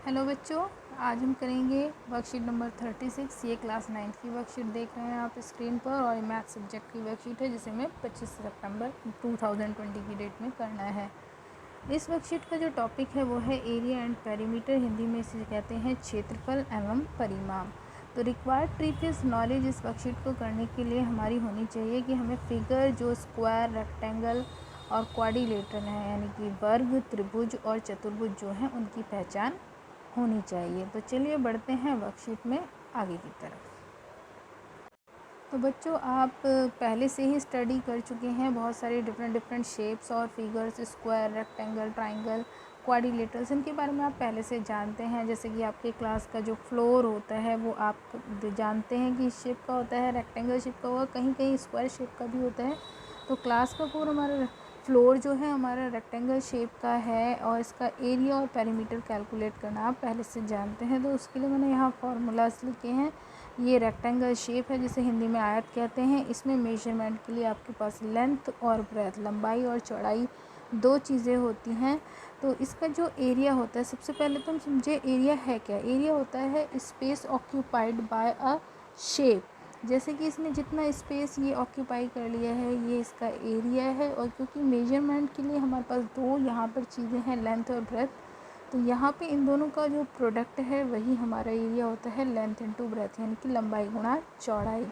Hello बच्चों, आज हम करेंगे वर्कशीट नंबर 36। ये क्लास 9 की वर्कशीट देख रहे हैं आप स्क्रीन पर, और ये मैथ सब्जेक्ट की वर्कशीट है जिसे हमें 25 सितंबर 2020 की डेट में करना है। इस वर्कशीट का जो टॉपिक है वो है एरिया एंड पेरीमीटर, हिंदी में इसे कहते हैं क्षेत्रफल एवं परिमाप। तो रिक्वायर्ड प्रीवियस नॉलेज इस वर्कशीट को करने के लिए हमारी होनी चाहिए कि हमें फिगर जो स्क्वायर, रेक्टेंगल और क्वाड्रिलेटरल है, यानी कि वर्ग, त्रिभुज और चतुर्भुज जो हैं उनकी पहचान होनी चाहिए। तो चलिए बढ़ते हैं वर्कशीट में आगे की तरफ। तो बच्चों, आप पहले से ही स्टडी कर चुके हैं बहुत सारे डिफरेंट शेप्स और figures, square, rectangle, triangle, quadrilaterals, इनके बारे में आप पहले से जानते हैं। जैसे कि आपके क्लास का जो फ्लोर होता है वो आप जानते हैं कि इस शेप का होता है, रेक्टेंगल शेप का होगा, कहीं कहीं स्क्वायर शेप का भी होता है। तो क्लास का पूरा हमारा फ्लोर जो है हमारा रेक्टेंगल शेप का है, और इसका एरिया और पेरीमीटर कैलकुलेट करना आप पहले से जानते हैं। तो उसके लिए मैंने यहाँ फार्मूलाज लिखे हैं। ये रेक्टेंगल शेप है जिसे हिंदी में आयत कहते हैं। इसमें मेजरमेंट के लिए आपके पास लेंथ और ब्रेथ, लंबाई और चौड़ाई, दो चीज़ें होती हैं। तो इसका जो एरिया होता है, सबसे पहले तो हम समझे एरिया है क्या। एरिया होता है space occupied by a shape. जैसे कि इसने जितना स्पेस ये ऑक्यूपाई कर लिया है, ये इसका एरिया है। और क्योंकि मेजरमेंट के लिए हमारे पास दो यहाँ पर चीज़ें हैं, लेंथ और ब्रेथ, तो यहाँ पे इन दोनों का जो प्रोडक्ट है वही हमारा एरिया होता है, लेंथ इनटू ब्रेथ, यानी कि लंबाई गुणा चौड़ाई।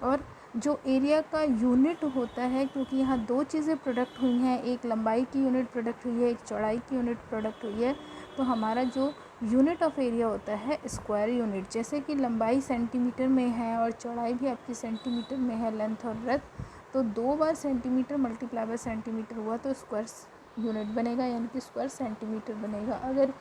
और जो एरिया का यूनिट होता है, क्योंकि यहाँ दो चीज़ें प्रोडक्ट हुई हैं, एक लंबाई की यूनिट प्रोडक्ट हुई है, एक चौड़ाई की यूनिट प्रोडक्ट हुई है, तो हमारा जो यूनिट ऑफ एरिया होता है स्क्वायर यूनिट। जैसे कि लंबाई सेंटीमीटर में है और चौड़ाई भी आपकी सेंटीमीटर में है, लेंथ और ब्रेथ, तो दो बार सेंटीमीटर मल्टीप्लाई बाय सेंटीमीटर हुआ तो स्क्वायर यूनिट बनेगा, यानी कि स्क्वायर सेंटीमीटर बनेगा। अगर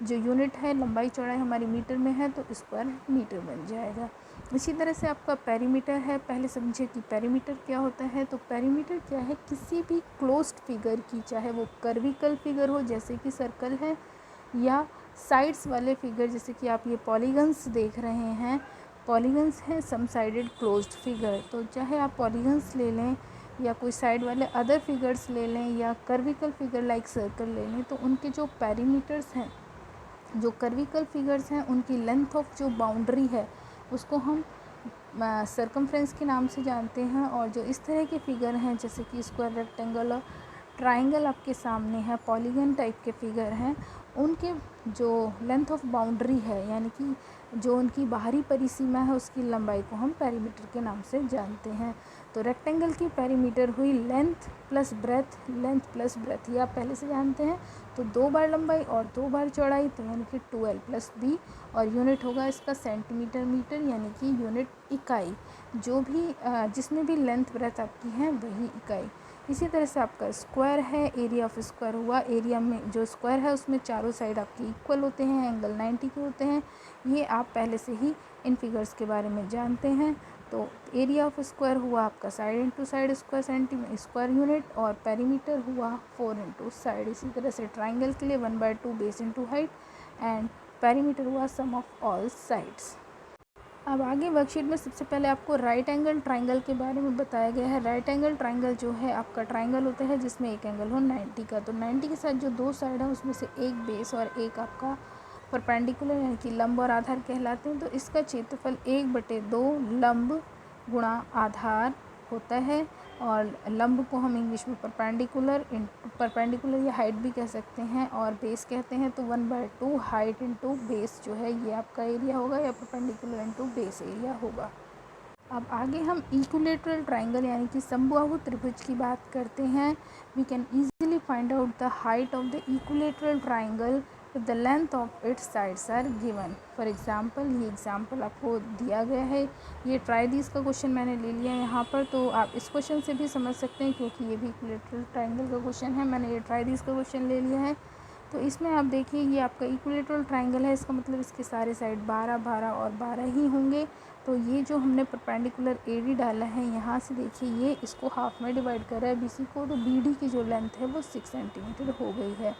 जो यूनिट है लंबाई चौड़ाई हमारी मीटर में है तो स्क्वायर मीटर बन जाएगा। इसी तरह से आपका पेरीमीटर है। पहले समझे कि पेरीमीटर क्या होता है। तो पेरीमीटर क्या है, किसी भी क्लोज्ड फिगर की, चाहे वो कर्विकल फिगर हो जैसे कि सर्कल है, या साइड्स वाले फिगर जैसे कि आप ये पॉलीगन्स देख रहे हैं, पॉलीगन्स हैं सम साइडेड क्लोज्ड फिगर। तो चाहे आप पॉलीगन्स ले लें या कोई साइड वाले अदर फिगर्स ले लें या कर्विकल फिगर लाइक सर्कल ले लें, तो उनके जो पेरीमीटर्स हैं, जो कर्विकल फिगर्स हैं, उनकी लेंथ ऑफ जो बाउंड्री है उसको हम सर्कमफ्रेंस के नाम से जानते हैं। और जो इस तरह के फिगर हैं जैसे कि स्क्वायर, रेक्टेंगल और ट्राइंगल आपके सामने है, पॉलीगन टाइप के फिगर हैं, उनके जो लेंथ ऑफ बाउंड्री है, यानी कि जो उनकी बाहरी परिसीमा है, उसकी लंबाई को हम पेरीमीटर के नाम से जानते हैं। तो रेक्टेंगल की पेरीमीटर हुई length plus breadth, length plus breadth, ये आप पहले से जानते हैं। तो दो बार लंबाई और दो बार चौड़ाई, तो यानी कि 2L प्लस B, और यूनिट होगा इसका सेंटीमीटर मीटर, यानी कि यूनिट इकाई। जो भी जिसमें भी लेंथ ब्रेथ आपकी है वही इकाई। इसी तरह से आपका स्क्वायर है, एरिया ऑफ स्क्वायर हुआ। एरिया में जो स्क्वायर है उसमें चारों साइड आपके इक्वल होते हैं, एंगल 90 के होते हैं। ये आप पहले से ही इन फिगर्स के बारे में जानते हैं। तो एरिया ऑफ स्क्वायर हुआ आपका side into side square centimetre square unit, और पेरीमीटर हुआ 4 इंटू साइड। इसी तरह से ट्राइंगल के लिए 1/2 base into height, and perimeter हुआ सम ऑफ ऑल साइड्स। अब आगे वर्कशीट में सबसे पहले आपको राइट एंगल ट्राइंगल के बारे में बताया गया है। राइट एंगल ट्राइंगल जो है आपका ट्राइंगल होता है जिसमें एक एंगल हो 90 का। तो 90 के साथ जो दो साइड है उसमें से एक बेस और एक आपका परपेंडिकुलर, यानी कि लंब और आधार कहलाते हैं। तो इसका क्षेत्रफल 1/2 लंब गुणा आधार होता है, और लंब को हम इंग्लिश में परपेंडिकुलर या हाइट भी कह सकते हैं, और बेस कहते हैं। तो 1/2 हाइट इंटू बेस जो है ये आपका एरिया होगा, या परपेंडिकुलर इंटू बेस एरिया होगा। अब आगे हम इक्विलेटरल ट्राइंगल यानी कि समबाहु त्रिभुज की बात करते हैं। We can easily find out the height of the equilateral triangle if the length of its sides are given. For example, ये एग्जांपल आपको दिया गया है। ये ट्राई दिस का क्वेश्चन मैंने ले लिया है यहाँ पर, तो आप इस क्वेश्चन से भी समझ सकते हैं क्योंकि ये भी इक्विलेटरल ट्राइंगल का क्वेश्चन है। मैंने ये ट्राई दिस का क्वेश्चन ले लिया है। तो इसमें आप देखिए ये आपका इक्विलेटरल ट्राइंगल है, इसका मतलब इसके सारे साइड 12, 12 और 12 ही होंगे। तो ये जो हमने परपेंडिकुलर AD डाला है, यहाँ से देखिए ये इसको हाफ में डिवाइड कर रहा है BC को, तो BD की जो लेंथ है वो 6 सेंटीमीटर हो गई है।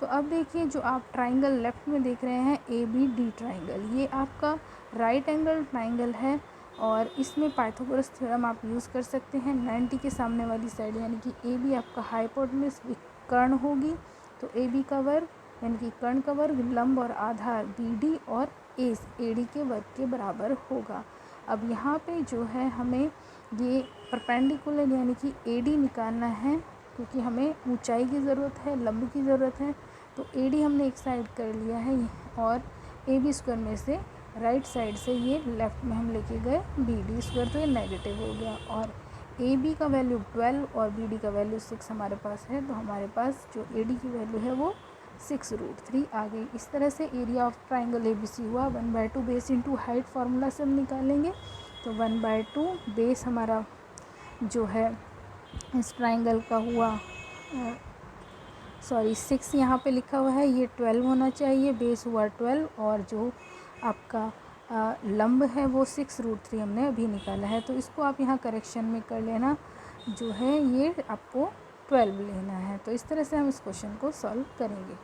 तो अब देखिए जो आप ट्राइंगल लेफ़्ट में देख रहे हैं ABD ट्राइंगल, ये आपका राइट एंगल ट्राइंगल है, और इसमें पाइथागोरस थ्योरम आप यूज़ कर सकते हैं। 90 के सामने वाली साइड यानी कि AB आपका हाइपोटेन्यूज विकर्ण होगी, तो AB का वर्ग यानी कि कर्ण का वर्ग लंब और आधार BD और AD के वर्ग के बराबर होगा। अब यहाँ पे जो है हमें ये परपेंडिकुलर यानी कि AD निकालना है, क्योंकि हमें ऊंचाई की ज़रूरत है, लंब की ज़रूरत है। तो AD हमने एक साइड कर लिया है और AB स्क्वायर में से राइट साइड से ये लेफ़्ट में हम लेके गए BD स्क्वायर, तो ये नेगेटिव हो गया। और AB का वैल्यू 12 और BD का वैल्यू 6 हमारे पास है, तो हमारे पास जो AD की वैल्यू है वो 6√3 आ गई। इस तरह से एरिया ऑफ ट्राइंगल ABC हुआ 1/2 बेस इंटू हाइट फार्मूला से हम निकालेंगे। तो 1/2 बेस हमारा जो है इस ट्राइंगल का हुआ 6 यहाँ पे लिखा हुआ है, ये 12 होना चाहिए, बेस हुआ 12 और जो आपका लंब है वो 6√3 हमने अभी निकाला है। तो इसको आप यहाँ करेक्शन में कर लेना, जो है ये आपको 12 लेना है। तो इस तरह से हम इस क्वेश्चन को सॉल्व करेंगे।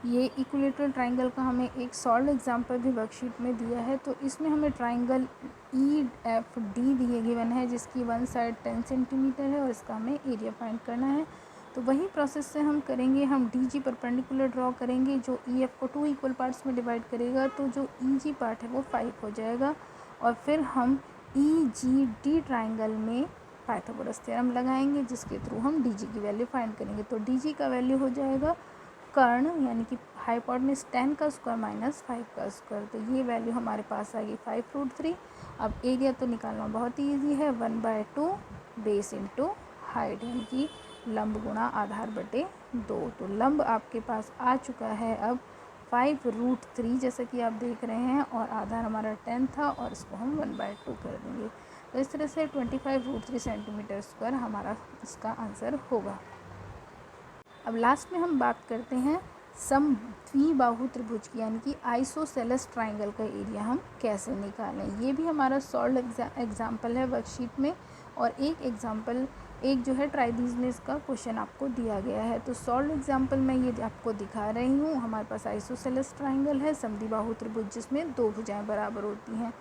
ये इक्विलेटरल ट्राइंगल का हमें एक सॉल्व एग्जांपल भी वर्कशीट में दिया है। तो इसमें हमें ट्राइंगल EFD दिए गिवन है, जिसकी वन साइड 10 सेंटीमीटर है और इसका हमें एरिया फाइंड करना है। तो वही प्रोसेस से हम करेंगे, हम DG परपेंडिकुलर ड्रॉ करेंगे जो EF को 2 इक्वल पार्ट्स में डिवाइड करेगा, तो जो EG पार्ट है वो 5 हो जाएगा। और फिर हम EGD ट्राइंगल में पाइथागोरस थ्योरम लगाएंगे, जिसके थ्रू हम DG की वैल्यू फाइंड करेंगे। तो DG का वैल्यू हो जाएगा कर्ण यानी कि हाइपोटेन्यूज 10 का स्क्वायर माइनस 5 का स्क्वायर। तो ये वैल्यू हमारे पास आ गई 5√3। अब एरिया तो निकालना बहुत ही ईजी है, 1/2 बेस इंटू हाइट यानी कि लंब गुणा आधार बटे 2। तो लंब आपके पास आ चुका है अब 5√3 जैसा कि आप देख रहे हैं, और आधार हमारा 10 था और इसको हम 1/2 कर देंगे। तो इस तरह से 25√3 सेंटीमीटर स्क्वायर हमारा इसका आंसर होगा। अब लास्ट में हम बात करते हैं समद्विबाहु त्रिभुज की, यानी कि आइसोसेलेस ट्राइंगल का एरिया हम कैसे निकालें। ये भी हमारा सॉल्व एग्जाम्पल है वर्कशीट में, और एक एग्जाम्पल एक जो है ट्राइबीजनेस का क्वेश्चन आपको दिया गया है। तो सॉल्व एग्जाम्पल मैं ये आपको दिखा रही हूँ। हमारे पास आइसोसेलेस ट्राइंगल है समद्विबाहु त्रिभुज, जिसमें 2 भुजाएं बराबर होती हैं।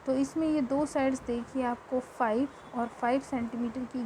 तो इसमें ये 2 साइड्स देखिए आपको 5 और 5 सेंटीमीटर की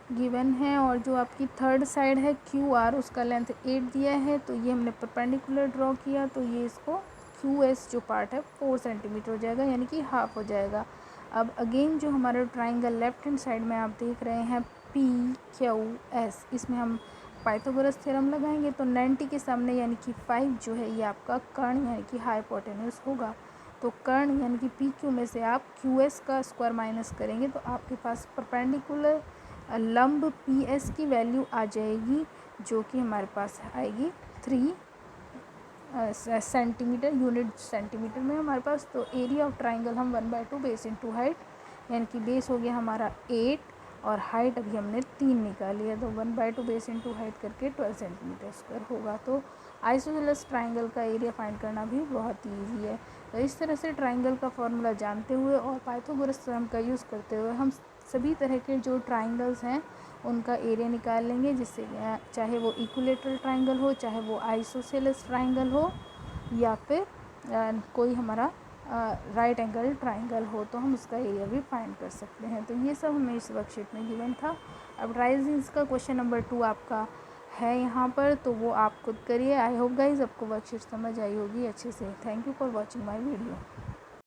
गिवन है और जो आपकी थर्ड साइड है QR, उसका लेंथ 8 दिया है। तो ये हमने परपेंडिकुलर ड्रॉ किया, तो ये इसको QS जो पार्ट है 4 सेंटीमीटर हो जाएगा, यानी कि हाफ हो जाएगा। अब अगेन जो हमारा ट्राइंगल लेफ्ट हैंड साइड में आप देख रहे हैं PQS, इसमें हम पाइथागोरस थ्योरम लगाएंगे। तो 90 के सामने यानी कि 5 जो है ये आपका कर्ण यानी कि हाइपोटेन्यूज होगा। तो कर्ण यानी कि PQ में से आप QS का स्क्वायर माइनस करेंगे, तो आपके पास परपेंडिकुलर लंब PS की वैल्यू आ जाएगी, जो कि हमारे पास आएगी 3 सेंटीमीटर, यूनिट सेंटीमीटर में हमारे पास। तो एरिया ऑफ ट्राइंगल हम 1/2 बेस इंटू हाइट, यानी कि बेस हो गया हमारा 8 और हाइट अभी हमने 3 निकाली है, तो 1/2 बेस इंटू हाइट करके 12 सेंटीमीटर स्क्वायर होगा। तो आइसोसेलेस ट्राइंगल का एरिया फाइंड करना भी बहुत ही ईजी है। तो इस तरह से ट्राइंगल का फॉर्मूला जानते हुए और पाइथागोरस थ्योरम का यूज़ करते हुए हम सभी तरह के जो ट्राइंगल्स हैं उनका एरिया निकाल लेंगे, जिससे चाहे वो इक्विलेटरल ट्राइंगल हो, चाहे वो आइसोसेलेस ट्राइंगल हो, या फिर कोई हमारा राइट एंगल ट्राइंगल हो, तो हम उसका एरिया भी फाइंड कर सकते हैं। तो ये सब हमें इस वर्कशीट में गिवन था। अब ट्राइंगल्स का क्वेश्चन नंबर 2 आपका है यहाँ पर, तो वो आप खुद करिए। आई होप गाइज आपको वर्कशीट समझ आई होगी अच्छे से। Thank you for watching my video.